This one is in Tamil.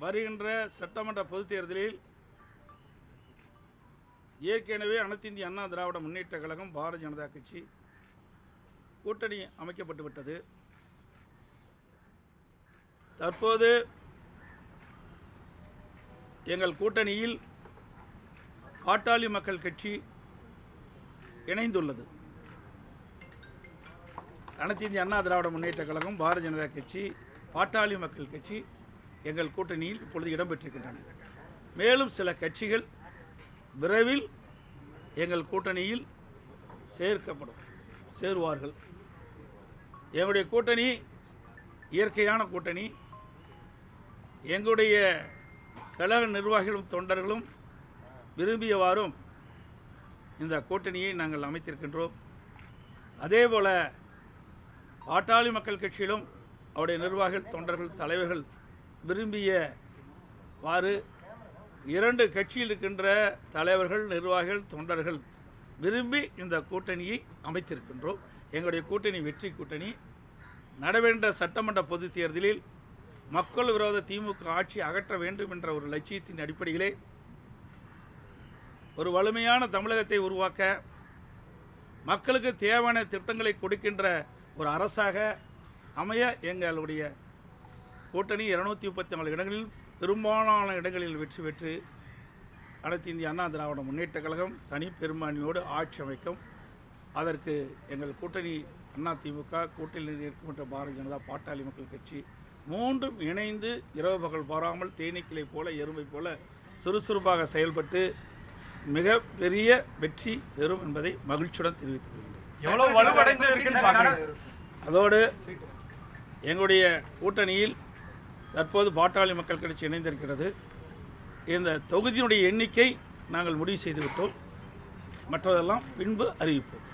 வருகின்ற சட்டமன்ற பொதுத் தேர்தலில் ஏற்கனவே அனைத்து இந்திய அண்ணா திராவிட முன்னேற்ற கழகம் பாரதிய ஜனதா கட்சி கூட்டணி அமைக்கப்பட்டு விட்டது. தற்போது எங்கள் கூட்டணியில் பாட்டாளி மக்கள் கட்சி இணைந்துள்ளது. அனைத்து இந்திய அண்ணா திராவிட முன்னேற்ற கழகம் பாரதிய ஜனதா கட்சி பாட்டாளி மக்கள் கட்சி எங்கள் கூட்டணியில் இப்பொழுது இடம்பெற்றிருக்கின்றன. மேலும் சில கட்சிகள் விரைவில் எங்கள் கூட்டணியில் சேருவார்கள். எங்களுடைய கூட்டணி இயற்கையான கூட்டணி. எங்களுடைய கழக நிர்வாகிகளும் தொண்டர்களும் விரும்பியவாறும் இந்த கூட்டணியை நாங்கள் அமைத்திருக்கின்றோம். அதேபோல பாட்டாளி மக்கள் கட்சியிலும் அவருடைய நிர்வாகிகள் தொண்டர்கள் தலைவர்கள் விரும்பியவாறு இரண்டு கட்சியில் இருக்கின்ற தலைவர்கள் நிர்வாகிகள் தொண்டர்கள் விரும்பி இந்த கூட்டணியை அமைத்திருக்கின்றோம். எங்களுடைய கூட்டணி வெற்றி கூட்டணி. நடைபெற்ற சட்டமன்ற பொதுத் தேர்தலில் மக்கள் விரோத திமுக ஆட்சி அகற்ற வேண்டும் என்ற ஒரு லட்சியத்தின் அடிப்படையிலே ஒரு வலிமையான தமிழகத்தை உருவாக்க மக்களுக்கு தேவையான திட்டங்களை கொடுக்கின்ற ஒரு அரசாக அமைய எங்களுடைய கூட்டணி 234 இடங்களில் பெரும்பாலான இடங்களில் வெற்றி பெற்று அனைத்து இந்திய அண்ணா திராவிட முன்னேற்ற கழகம் தனி பெரும்பான்மையோடு ஆட்சி அமைக்கும். அதற்கு எங்கள் கூட்டணி அண்ணா திமுக கூட்டணியில் இருக்கின்ற பாரதிய ஜனதா பாட்டாளி மக்கள் கட்சி மூன்றும் இணைந்து இரவு பகல் பாராமல் தேனீக்களை போல எறும்பை போல சுறுசுறுப்பாக செயல்பட்டு மிக பெரிய வெற்றி பெறும் என்பதை மகிழ்ச்சியுடன் தெரிவித்துக் கொள்கிறேன். அதோடு எங்களுடைய கூட்டணியில் தற்போது பாட்டாளி மக்கள் கட்சி இணைந்திருக்கிறது. இந்த தொகுதியினுடைய எண்ணிக்கை நாங்கள் முடிவு செய்துவிட்டோம். மற்றதெல்லாம் பின்பு அறிவிப்போம்.